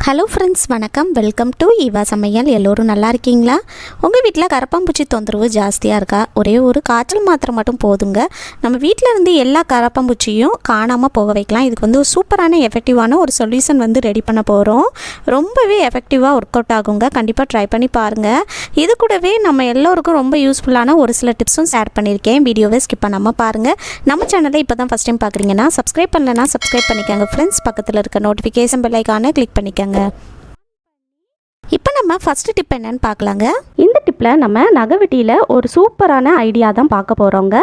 Hello friends, வணக்கம். Welcome to Eva சமையல். எல்லோரும் நல்லா இருக்கீங்களா? உங்கள் வீட்டில் கரப்பாம்பூச்சி தொந்தரவு ஜாஸ்தியாக இருக்கா? ஒரே ஒரு காய்ச்சல் மாத்திரை மட்டும் போதுங்க, நம்ம வீட்டில் இருந்து எல்லா கரப்பாம்பூச்சியும் காணாமல் போக வைக்கலாம். இதுக்கு வந்து ஒரு சூப்பரான எஃபெக்டிவான ஒரு சொல்யூஷன் வந்து ரெடி பண்ண போகிறோம். ரொம்பவே எஃபெக்டிவாக ஒர்க் அவுட் ஆகுங்க. கண்டிப்பாக ட்ரை பண்ணி பாருங்கள். இது கூடவே நம்ம எல்லோருக்கும் ரொம்ப யூஸ்ஃபுல்லான ஒரு சில டிப்ஸும் ஷேர் பண்ணியிருக்கேன். வீடியோவை ஸ்கிப் பண்ணாமல் பாருங்கள். நம்ம சேனலை இப்போ தான் ஃபஸ்ட் டைம் பார்க்குறீங்கன்னா சப்ஸ்கிரைப் பண்ணலைன்னா சப்ஸ்கிரைப் பண்ணிக்கோங்க ஃப்ரெண்ட்ஸ். பக்கத்தில் இருக்க நோட்டிஃபிகேஷன் பெல் ஐகானை கிளிக் பண்ணிக்கோங்க. இப்போ நம்ம ஃபஸ்ட்டு டிப் என்னன்னு பார்க்கலாங்க. இந்த டிப்பில் நம்ம நகைவெட்டியில் ஒரு சூப்பரான ஐடியா தான் பார்க்க போகிறோங்க.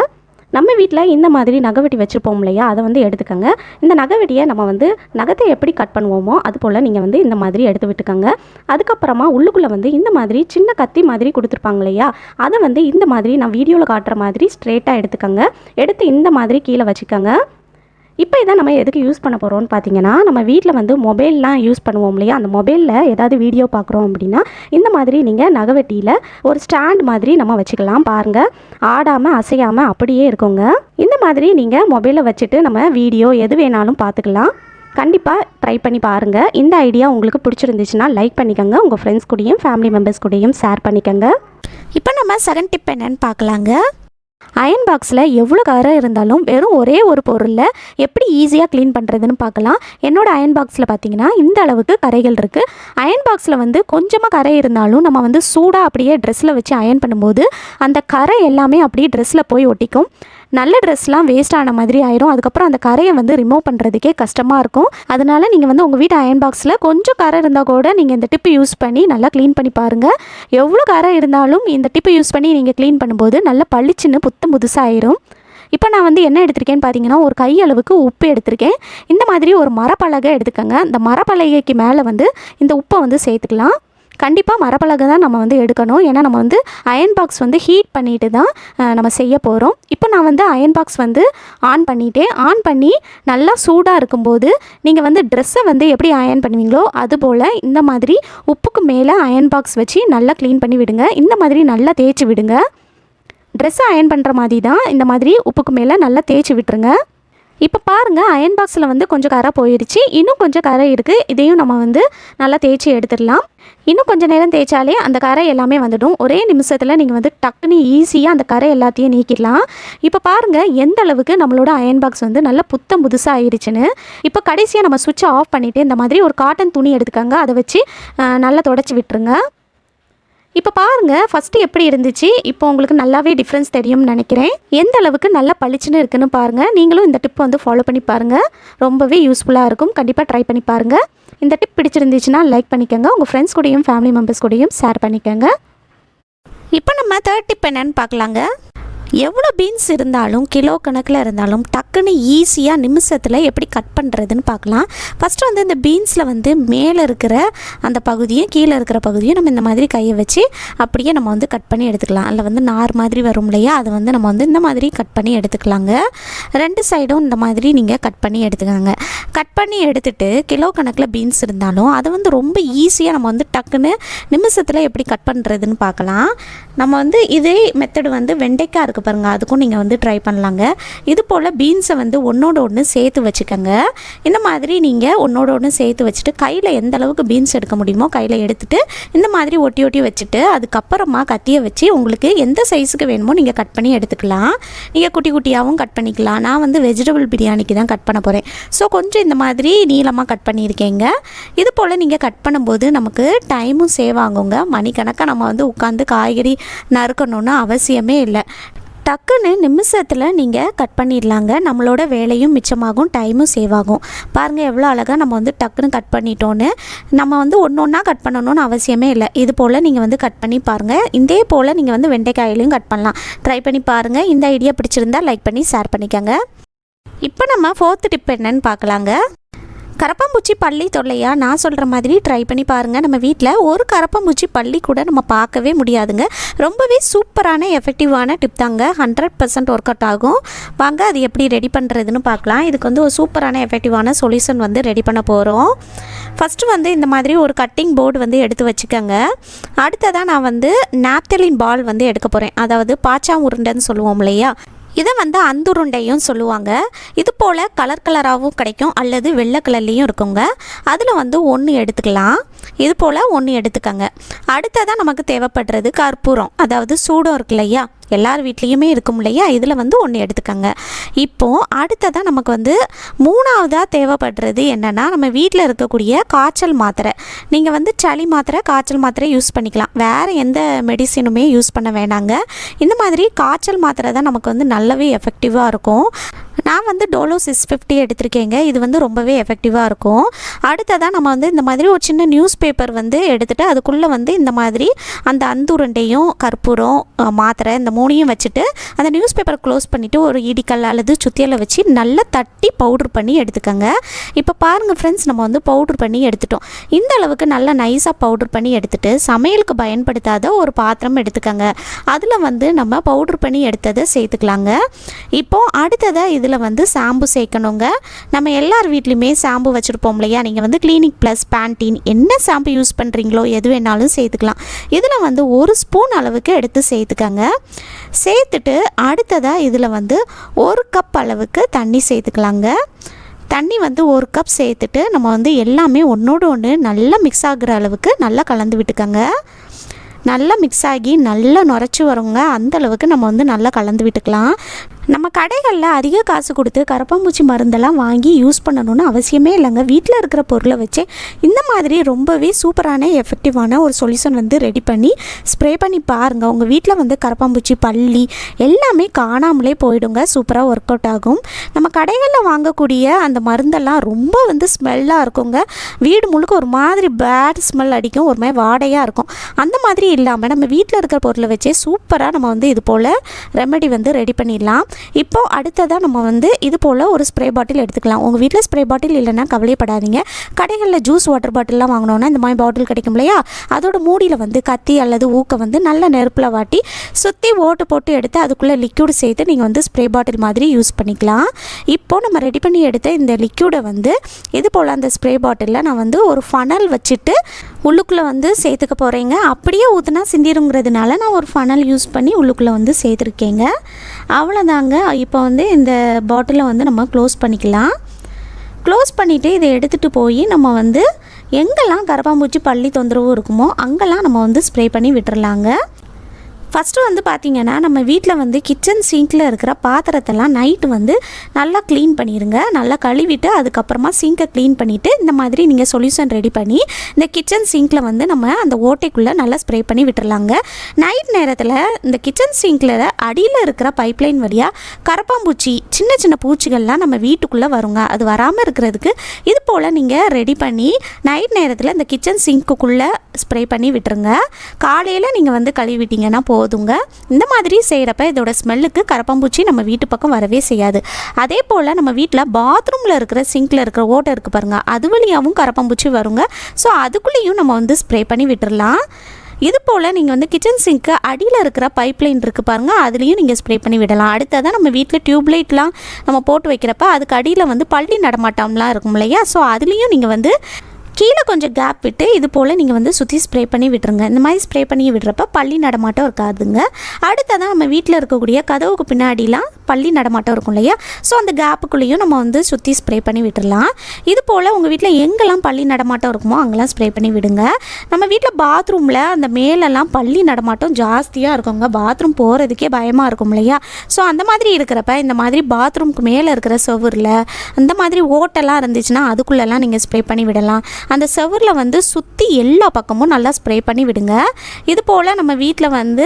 நம்ம வீட்டில் இந்த மாதிரி நகைவெட்டி வச்சுருப்போம் இல்லையா, அதை வந்து எடுத்துக்கோங்க. இந்த நகைவெட்டியை நம்ம வந்து நகத்தை எப்படி கட் பண்ணுவோமோ அது போல் நீங்கள் வந்து இந்த மாதிரி எடுத்து விட்டுக்கோங்க. அதுக்கப்புறமா உள்ளுக்குள்ளே வந்து இந்த மாதிரி சின்ன கத்தி மாதிரி கொடுத்துருப்பாங்க இல்லையா, அதை வந்து இந்த மாதிரி நான் வீடியோவில் காட்டுற மாதிரி ஸ்ட்ரெயிட்டாக எடுத்துக்கோங்க. எடுத்து இந்த மாதிரி கீழே வச்சுக்கோங்க. இப்போ இதை நம்ம எதுக்கு யூஸ் பண்ண போகிறோம்னு பார்த்தீங்கன்னா, நம்ம வீட்டில் வந்து மொபைல்லாம் யூஸ் பண்ணுவோம் இல்லையா, அந்த மொபைலில் ஏதாவது வீடியோ பார்க்குறோம் அப்படின்னா இந்த மாதிரி நீங்கள் நகைவெட்டியில் ஒரு ஸ்டாண்ட் மாதிரி நம்ம வச்சுக்கலாம். பாருங்கள், ஆடாமல் அசையாமல் அப்படியே இருக்குங்க. இந்த மாதிரி நீங்கள் மொபைலை வச்சுட்டு நம்ம வீடியோ எது வேணாலும் பார்த்துக்கலாம். கண்டிப்பாக ட்ரை பண்ணி பாருங்கள். இந்த ஐடியா உங்களுக்கு பிடிச்சிருந்துச்சுன்னா லைக் பண்ணிக்கோங்க. உங்கள் ஃப்ரெண்ட்ஸ் கூடயும் ஃபேமிலி மெம்பர்ஸ் கூடயும் ஷேர் பண்ணிக்கோங்க. இப்போ நம்ம செகண்ட் டிப் என்னன்னு பார்க்கலாங்க. அயன் பாக்ஸில் எவ்வளோ கரை இருந்தாலும் வெறும் ஒரே ஒரு பொருளில் எப்படி ஈஸியாக க்ளீன் பண்ணுறதுன்னு பார்க்கலாம். என்னோடய அயன் பாக்ஸில் பார்த்தீங்கன்னா இந்த அளவுக்கு கரைகள் இருக்குது. அயன் பாக்ஸில் வந்து கொஞ்சமாக கரை இருந்தாலும் நம்ம வந்து சூடாக அப்படியே ட்ரெஸ்ஸில் வச்சு அயன் பண்ணும்போது அந்த கரை எல்லாமே அப்படியே ட்ரெஸ்ஸில் போய் ஒட்டிக்கும். நல்ல ட்ரெஸ்லாம் வேஸ்ட் ஆன மாதிரி ஆயிரும். அதுக்கப்புறம் அந்த கரையை வந்து ரிமூவ் பண்ணுறதுக்கே கஷ்டமாக இருக்கும். அதனால் நீங்கள் வந்து உங்கள் வீட்டு அயன் பாக்ஸில் கொஞ்சம் கரை இருந்தால் கூட நீங்கள் இந்த டிப்பு யூஸ் பண்ணி நல்லா க்ளீன் பண்ணி பாருங்கள். எவ்வளோ கரை இருந்தாலும் இந்த டிப்பு யூஸ் பண்ணி நீங்கள் க்ளீன் பண்ணும்போது நல்லா பளிச்சுன்னு புதுசாகிடும். இப்போ நான் வந்து என்ன எடுத்திருக்கேன்னு பார்த்தீங்கன்னா, ஒரு கை அளவுக்கு உப்பு எடுத்திருக்கேன். இந்த மாதிரி ஒரு மரப்பலகை எடுத்துக்கோங்க. இந்த மரப்பலகைக்கு மேலே வந்து இந்த உப்பை வந்து சேர்த்துக்கலாம். கண்டிப்பாக மரப்பலகை தான் நம்ம வந்து எடுக்கணும். ஏன்னா நம்ம வந்து அயன் பாக்ஸ் வந்து ஹீட் பண்ணிட்டு தான் நம்ம செய்ய போகிறோம். இப்போ நான் வந்து அயன் பாக்ஸ் வந்து ஆன் பண்ணிட்டேன். ஆன் பண்ணி நல்லா சூடாக இருக்கும்போது நீங்கள் வந்து ட்ரெஸ்ஸை வந்து எப்படி அயன் பண்ணுவீங்களோ அதுபோல் இந்த மாதிரி உப்புக்கு மேலே அயன் பாக்ஸ் வச்சு நல்லா க்ளீன் பண்ணி விடுங்க. இந்த மாதிரி நல்லா தேய்ச்சி விடுங்க. ட்ரெஸ்ஸை அயன் பண்ணுற மாதிரி தான் இந்த மாதிரி உப்புக்கு மேலே நல்லா தேய்ச்சி விட்டுருங்க. இப்போ பாருங்கள், அயன் பாக்ஸில் வந்து கொஞ்சம் கரை போயிடுச்சு. இன்னும் கொஞ்சம் கரை இருக்குது. இதையும் நம்ம வந்து நல்லா தேய்ச்சி எடுத்துடலாம். இன்னும் கொஞ்சம் நேரம் தேய்ச்சாலே அந்த கரை எல்லாமே வந்துடும். ஒரே நிமிஷத்தில் நீங்கள் வந்து டக்குன்னு ஈஸியாக அந்த கரை எல்லாத்தையும் நீக்கிடலாம். இப்போ பாருங்கள் எந்த அளவுக்கு நம்மளோட அயன் பாக்ஸ் வந்து நல்லா புதுசாக ஆயிடுச்சுன்னு. இப்போ கடைசியாக நம்ம சுவிட்சை ஆஃப் பண்ணிவிட்டு இந்த மாதிரி ஒரு காட்டன் துணி எடுத்துக்கோங்க. அதை வச்சு நல்லா தொடச்சி விட்டுருங்க. இப்போ பாருங்கள் ஃபஸ்ட்டு எப்படி இருந்துச்சு, இப்போ உங்களுக்கு நல்லாவே டிஃப்ரென்ஸ் தெரியும்னு நினைக்கிறேன். எந்த அளவுக்கு நல்லா பளிச்சுன்னு இருக்குன்னு பாருங்கள். நீங்களும் இந்த டிப் வந்து ஃபாலோ பண்ணி பாருங்கள். ரொம்பவே யூஸ்ஃபுல்லாக இருக்கும். கண்டிப்பாக ட்ரை பண்ணி பாருங்கள். இந்த டிப் பிடிச்சிருந்துச்சுன்னா லைக் பண்ணிக்கோங்க. உங்கள் ஃப்ரெண்ட்ஸ் கூடயும் ஃபேமிலி மெம்பர்ஸ் கூடயும் ஷேர் பண்ணிக்கோங்க. இப்போ நம்ம தேர்ட் டிப் என்னன்னு பார்க்கலாங்க. எவ்வளோ பீன்ஸ் இருந்தாலும் கிலோ கணக்கில் இருந்தாலும் டக்குன்னு ஈஸியாக நிமிஷத்தில் எப்படி கட் பண்ணுறதுன்னு பார்க்கலாம். ஃபஸ்ட்டு வந்து இந்த பீன்ஸில் வந்து மேலே இருக்கிற அந்த பகுதியும் கீழே இருக்கிற பகுதியும் நம்ம இந்த மாதிரி கையை வச்சு அப்படியே நம்ம வந்து கட் பண்ணி எடுத்துக்கலாம். அதில் வந்து நார் மாதிரி வரும் இல்லையா, அதை வந்து நம்ம வந்து இந்த மாதிரி கட் பண்ணி எடுத்துக்கலாங்க. ரெண்டு சைடும் இந்த மாதிரி நீங்கள் கட் பண்ணி எடுத்துக்கோங்க. கட் பண்ணி எடுத்துகிட்டு கிலோ கணக்கில் பீன்ஸ் இருந்தாலும் அதை வந்து ரொம்ப ஈஸியாக நம்ம வந்து டக்குன்னு நிமிஷத்தில் எப்படி கட் பண்ணுறதுன்னு பார்க்கலாம். நம்ம வந்து இதே மெத்தடு வந்து வெண்டைக்காய் இருக்குது பாருங்கள், அதுக்கும் நீங்கள் வந்து ட்ரை பண்ணலாங்க. இது போல் பீன்ஸை வந்து ஒன்றோட ஒன்று சேர்த்து வச்சுக்கோங்க. இந்த மாதிரி நீங்கள் ஒன்றோட ஒன்று சேர்த்து வச்சுட்டு கையில் எந்த அளவுக்கு பீன்ஸ் எடுக்க முடியுமோ கையில் எடுத்துகிட்டு இந்த மாதிரி ஒட்டி வச்சுட்டு அதுக்கப்புறமா கத்தியை வச்சு உங்களுக்கு எந்த சைஸுக்கு வேணுமோ நீங்கள் கட் பண்ணி எடுத்துக்கலாம். நீங்கள் குட்டி குட்டியாகவும் கட் பண்ணிக்கலாம். நான் வந்து வெஜிடபிள் பிரியாணிக்கு தான் கட் பண்ண போகிறேன். ஸோ கொஞ்சம் இந்த மாதிரி நீளமாக கட் பண்ணியிருக்கேங்க. இது போல் நீங்கள் கட் பண்ணும்போது நமக்கு டைமும் சேவ் ஆகுங்க. மணிக்கணக்காக நம்ம வந்து உட்காந்து காய்கறி நறுக்கணுன்னு அவசியமே இல்லை. டக்குன்னு நிமிஷத்தில் நீங்கள் கட் பண்ணிடலாங்க. நம்மளோட வேலையும் மிச்சமாகும், டைமும் சேவ் ஆகும். பாருங்கள் எவ்வளோ அழகாக நம்ம வந்து டக்குன்னு கட் பண்ணிட்டோன்னு. நம்ம வந்து ஒன்று ஒன்றா கட் பண்ணணும்னு அவசியமே இல்லை. இது போல் நீங்கள் வந்து கட் பண்ணி பாருங்கள். இதே போல் நீங்கள் வந்து வெண்டைக்காயிலையும் கட் பண்ணலாம். ட்ரை பண்ணி பாருங்கள். இந்த ஐடியா பிடிச்சிருந்தா லைக் பண்ணி ஷேர் பண்ணிக்கோங்க. இப்போ நம்ம ஃபோர்த்து டிப் என்னன்னு பார்க்கலாங்க. கரப்பாம்பூச்சி பள்ளி தொல்லையா நான் சொல்கிற மாதிரி ட்ரை பண்ணி பாருங்கள். நம்ம வீட்டில் ஒரு கரப்பாம்பூச்சி பள்ளி கூட நம்ம பார்க்கவே முடியாதுங்க. ரொம்பவே சூப்பரான எஃபெக்டிவான டிப் தாங்க. 100% ஒர்க் அவுட் ஆகும். வாங்க அது எப்படி ரெடி பண்ணுறதுன்னு பார்க்கலாம். இதுக்கு வந்து ஒரு சூப்பரான எஃபெக்டிவான சொல்யூஷன் வந்து ரெடி பண்ண போகிறோம். ஃபஸ்ட்டு வந்து இந்த மாதிரி ஒரு கட்டிங் போர்டு வந்து எடுத்து வச்சுக்கோங்க. அடுத்ததாக நான் வந்து நாப்தலின் பால் வந்து எடுக்க போகிறேன். அதாவது பாச்சா உருண்டைன்னு சொல்லுவோம் இல்லையா, இதை வந்து அந்துருண்டையும் சொல்லுவாங்க. இது போல் கலர் கலராகவும் கிடைக்கும் அல்லது வெள்ளை கலர்லேயும் இருக்குங்க. அதில் வந்து ஒன்று எடுத்துக்கலாம். இது போல் ஒன்று எடுத்துக்கங்க. அடுத்ததான் நமக்கு தேவைப்படுறது கற்பூரம், அதாவது சூடம் இருக்கு இல்லையா, எல்லார் வீட்லேயுமே இருக்கும் இல்லையா, இதில் வந்து ஒன்று எடுத்துக்கங்க. இப்போது அடுத்ததான் நமக்கு வந்து மூணாவதாக தேவைப்படுறது என்னென்னா, நம்ம வீட்டில் இருக்கக்கூடிய காய்ச்சல் மாத்திரை. நீங்கள் வந்து சளி மாத்திரை, காய்ச்சல் மாத்திரை யூஸ் பண்ணிக்கலாம். வேறு எந்த மெடிசினுமே யூஸ் பண்ண வேண்டாங்க. இந்த மாதிரி காய்ச்சல் மாத்திரை தான் நமக்கு வந்து நல்லாவே எஃபெக்டிவாக இருக்கும். நான் வந்து டோலோ 650 எடுத்திருக்கேங்க. இது வந்து ரொம்பவே எஃபெக்டிவாக இருக்கும். அடுத்ததாக நம்ம வந்து இந்த மாதிரி ஒரு சின்ன நியூஸ் பேப்பர் வந்து எடுத்துகிட்டு அதுக்குள்ளே வந்து இந்த மாதிரி அந்த அந்துருண்டையும் கற்பூரம் மாத்திரை இந்த மூணையும் வச்சுட்டு அந்த நியூஸ் பேப்பரை க்ளோஸ் பண்ணிவிட்டு ஒரு இடிக்கல் அல்லது சுத்தியலை வச்சு நல்லா தட்டி பவுட்ரு பண்ணி எடுத்துக்கோங்க. இப்போ பாருங்கள் ஃப்ரெண்ட்ஸ், நம்ம வந்து பவுட்ரு பண்ணி எடுத்துட்டோம். இந்த அளவுக்கு நல்லா நைஸாக பவுட்ரு பண்ணி எடுத்துகிட்டு சமையலுக்கு பயன்படுத்தாத ஒரு பாத்திரம் எடுத்துக்கோங்க. அதில் வந்து நம்ம பவுட்ரு பண்ணி எடுத்ததை சேர்த்துக்கலாங்க. இப்போது அடுத்ததாக இதில் வந்து ஷாம்பு சேர்க்கணுங்க. நம்ம எல்லார் வீட்லையுமே ஷாம்பு வச்சுருப்போம் இல்லையா, நீங்கள் வந்து கிளினிக் ப்ளஸ் பேண்டீன் என்ன ஷாம்பு யூஸ் பண்ணுறீங்களோ எது வேணாலும் சேர்த்துக்கலாம். இதில் வந்து 1 ஸ்பூன் அளவுக்கு எடுத்து சேர்த்துக்கங்க. சேர்த்துட்டு அடுத்ததாக இதில் வந்து 1 கப் அளவுக்கு தண்ணி சேர்த்துக்கலாங்க. தண்ணி வந்து 1 கப் சேர்த்துட்டு நம்ம வந்து எல்லாமே ஒன்றோடு ஒன்று நல்லா மிக்ஸ் ஆகுற அளவுக்கு நல்லா கலந்து விட்டுக்கங்க. நல்லா மிக்ஸ் ஆகி நல்லா நுரைச்சி வருங்க. அந்தளவுக்கு நம்ம வந்து நல்லா கலந்து விட்டுக்கலாம். நம்ம கடைகளில் அதிக காசு கொடுத்து கரப்பாம்பூச்சி மருந்தெல்லாம் வாங்கி யூஸ் பண்ணணும்னு அவசியமே இல்லைங்க. வீட்டில் இருக்கிற பொருளை வச்சு இந்த மாதிரி ரொம்பவே சூப்பரான எஃபெக்டிவான ஒரு சொல்யூஷன் வந்து ரெடி பண்ணி ஸ்ப்ரே பண்ணி பாருங்கள். உங்கள் வீட்டில் வந்து கரப்பாம்பூச்சி, பல்லி எல்லாமே காணாமலே போயிடுங்க. சூப்பராக ஒர்க் அவுட் ஆகும். நம்ம கடைகளில் வாங்கக்கூடிய அந்த மருந்தெல்லாம் ரொம்ப வந்து ஸ்மெல்லாக இருக்குங்க. வீடு முழுக்க ஒரு மாதிரி பேட் ஸ்மெல் அடிக்கும், ஒரு மாதிரி வாடையாக இருக்கும். அந்த மாதிரி இல்லாமல் நம்ம வீட்டில் இருக்கிற பொருளை வச்சே சூப்பராக நம்ம வந்து இது போல் ரெமெடி வந்து ரெடி பண்ணிடலாம். இப்போது அடுத்ததாக நம்ம வந்து இது போல் ஒரு ஸ்ப்ரே பாட்டில் எடுத்துக்கலாம். உங்கள் வீட்டில் ஸ்ப்ரே பாட்டில் இல்லைன்னா கவலைப்படாதீங்க. கடைகளில் ஜூஸ் வாட்டர் பாட்டில்லாம் வாங்கினோன்னா இந்த மாதிரி பாட்டில் கிடைக்கும் இல்லையா, அதோட மூடியில் வந்து கத்தி அல்லது ஊக்க வந்து நல்ல நெருப்பில் வாட்டி சுற்றி ஓட்டு போட்டு எடுத்து அதுக்குள்ளே லிக்யூடு சேர்த்து நீங்கள் வந்து ஸ்ப்ரே பாட்டில் மாதிரி யூஸ் பண்ணிக்கலாம். இப்போது நம்ம ரெடி பண்ணி எடுத்த இந்த லிக்யூடை வந்து இது போல் அந்த ஸ்ப்ரே பாட்டிலில் நான் வந்து ஒரு ஃபனல் வச்சுட்டு உள்ளுக்குள்ளே வந்து சேர்த்துக்க போகிறேங்க. அப்படியே ஊற்றினா சிந்திருங்கிறதுனால நான் ஒரு ஃபனல் யூஸ் பண்ணி உள்ளுக்குள்ளே வந்து சேர்த்துருக்கேங்க. அவ்வளோதாங்க. இப்போ வந்து இந்த பாட்டிலை வந்து நம்ம க்ளோஸ் பண்ணிக்கலாம். க்ளோஸ் பண்ணிவிட்டு இதை எடுத்துகிட்டு போய் நம்ம வந்து எங்கெல்லாம் கரப்பாம்பூச்சி, பல்லி தொந்தரவு இருக்குமோ அங்கெல்லாம் நம்ம வந்து ஸ்ப்ரே பண்ணி விட்டுறலாங்க. ஃபஸ்ட்டு வந்து பார்த்திங்கன்னா நம்ம வீட்டில் வந்து கிச்சன் சிங்கில் இருக்கிற பாத்திரத்தெல்லாம் நைட்டு வந்து நல்லா க்ளீன் பண்ணிடுங்க. நல்லா கழுவிட்டு அதுக்கப்புறமா சிங்கை க்ளீன் பண்ணிவிட்டு இந்த மாதிரி நீங்கள் சொல்யூஷன் ரெடி பண்ணி இந்த கிச்சன் சிங்கில் வந்து நம்ம அந்த ஓட்டைக்குள்ளே நல்லா ஸ்ப்ரே பண்ணி விட்டுறலாங்க. நைட் நேரத்தில் இந்த கிச்சன் சிங்கில் அடியில் இருக்கிற பைப்லைன் வழியாக கரப்பாம்பூச்சி, சின்ன சின்ன பூச்சிகள்லாம் நம்ம வீட்டுக்குள்ளே வருங்க. அது வராமல் இருக்கிறதுக்கு இது போல் நீங்கள் ரெடி பண்ணி நைட் நேரத்தில் இந்த கிச்சன் சிங்க்குள்ளே ஸ்ப்ரே பண்ணி விட்டுருங்க. காலையில் நீங்கள் வந்து கழுவிட்டிங்கன்னா போதுங்க. இந்த மாதிரி செய்கிறப்ப இதோட ஸ்மெல்லுக்கு கரப்பாம்பூச்சி நம்ம வீட்டு பக்கம் வரவே செய்யாது. அதே போல் நம்ம வீட்டில் பாத்ரூமில் இருக்கிற சிங்கில் இருக்கிற ஓட்டை இருக்குது பாருங்கள், அது வழியாகவும் கரப்பாம்பூச்சி வருங்க. ஸோ அதுக்குள்ளேயும் நம்ம வந்து ஸ்ப்ரே பண்ணி விட்டுடலாம். இது போல் நீங்கள் வந்து கிச்சன் சிங்க்கு அடியில் இருக்கிற பைப்லைன் இருக்குது பாருங்கள், அதுலேயும் நீங்கள் ஸ்ப்ரே பண்ணி விடலாம். அடுத்ததான் நம்ம வீட்டில் டியூப்லைட்லாம் நம்ம போட்டு வைக்கிறப்ப அதுக்கு அடியில் வந்து பள்ளி நடமாட்டம்லாம் இருக்கும் இல்லையா, ஸோ அதுலேயும் நீங்கள் வந்து கீழே கொஞ்சம் கேப் விட்டு இது போல் நீங்கள் வந்து சுற்றி ஸ்ப்ரே பண்ணி விட்டுருங்க. இந்த மாதிரி ஸ்ப்ரே பண்ணி விடுறப்ப பள்ளி நடமாட்டம் இருக்காதுங்க. அடுத்ததான் நம்ம வீட்டில் இருக்கக்கூடிய கதவுக்கு பின்னாடிலாம் பள்ளி நடமாட்டம் இருக்கும் இல்லையா, ஸோ அந்த கேப்புக்குள்ளேயும் நம்ம வந்து சுற்றி ஸ்ப்ரே பண்ணி விட்டுடலாம். இது போல் உங்கள் வீட்டில் எங்கெல்லாம் பள்ளி நடமாட்டம் இருக்குமோ அங்கெல்லாம் ஸ்ப்ரே பண்ணி விடுங்க. நம்ம வீட்டில் பாத்ரூமில் அந்த மேலெல்லாம் பள்ளி நடமாட்டம் ஜாஸ்தியாக இருக்குங்க. பாத்ரூம் போகிறதுக்கே பயமாக இருக்கும் இல்லையா, ஸோ அந்த மாதிரி இருக்கிறப்ப இந்த மாதிரி பாத்ரூமுக்கு மேலே இருக்கிற செவுரில் அந்த மாதிரி ஓட்டெல்லாம் இருந்துச்சுன்னா அதுக்குள்ளெல்லாம் நீங்கள் ஸ்ப்ரே பண்ணி விடலாம். அந்த செவரில் வந்து சுற்றி எல்லா பக்கமும் நல்லா ஸ்ப்ரே பண்ணி விடுங்க. இது போல் நம்ம வீட்டில் வந்து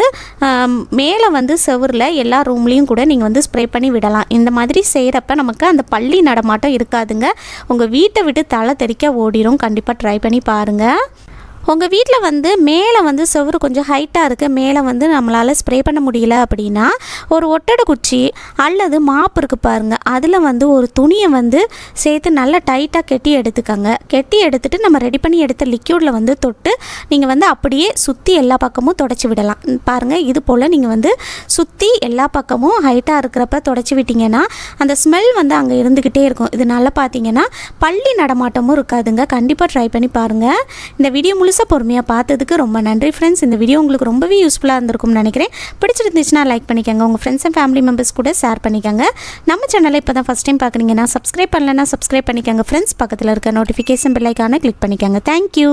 மேலே வந்து செவரில் எல்லா ரூம்லேயும் கூட நீங்கள் வந்து ஸ்ப்ரே பண்ணி விடலாம். இந்த மாதிரி செய்கிறப்ப நமக்கு அந்த பள்ளி நடமாட்டம் இருக்காதுங்க. உங்கள் வீட்டை விட்டு தலை தெறிக்க ஓடிடும். கண்டிப்பாக ட்ரை பண்ணி பாருங்கள். உங்கள் வீட்டில் வந்து மேலே வந்து செவுறு கொஞ்சம் ஹைட்டாக இருக்குது, மேலே வந்து நம்மளால் ஸ்ப்ரே பண்ண முடியல அப்படின்னா ஒரு ஒட்டடை குச்சி அல்லது மாப்பு இருக்குது பாருங்கள், அதில் வந்து ஒரு துணியை வந்து சேர்த்து நல்லா டைட்டாக கெட்டி எடுத்துக்கோங்க. கெட்டி எடுத்துகிட்டு நம்ம ரெடி பண்ணி எடுத்த லிக்யூடில் வந்து தொட்டு நீங்கள் வந்து அப்படியே சுற்றி எல்லா பக்கமும் தொடச்சி விடலாம். பாருங்கள், இது போல் நீங்கள் வந்து சுற்றி எல்லா பக்கமும் ஹைட்டாக இருக்கிறப்ப தொடச்சி விட்டிங்கன்னா அந்த ஸ்மெல் வந்து அங்கே இருந்துக்கிட்டே இருக்கும். இதனால பார்த்தீங்கன்னா பள்ளி நடமாட்டமும் இருக்காதுங்க. கண்டிப்பாக ட்ரை பண்ணி பாருங்கள். இந்த வீடியோ முழுசு முழுசாக பொறுமையாக பார்த்ததுக்கு ரொம்ப நன்றி ஃப்ரெண்ட்ஸ். இந்த வீடியோ உங்களுக்கு ரொம்பவே யூஸ்ஃபுல்லாக இருந்திருக்கும்னு நினைக்கிறேன். பிடிச்சிருந்துச்சுன்னா லைக் பண்ணிக்கோங்க, உங்கள் ஃப்ரெண்ட்ஸ் அண்ட் ஃபேமிலி மெம்பர்ஸ் கூட ஷேர் பண்ணிக்கோங்க. நம்ம சேனலை இப்போ தான் ஃபஸ்ட் டைம் பார்க்குறீங்கன்னா சப்ஸ்கிரைப் பண்ணலன்னா சப்ஸ்கிரைப் பண்ணிக்கோங்க ஃப்ரெண்ட்ஸ். பக்கத்தில் இருக்க நோட்டிஃபிகேஷன் பெல் ஐக்கானை கிளிக் பண்ணிக்கோங்க. தேங்க்யூ.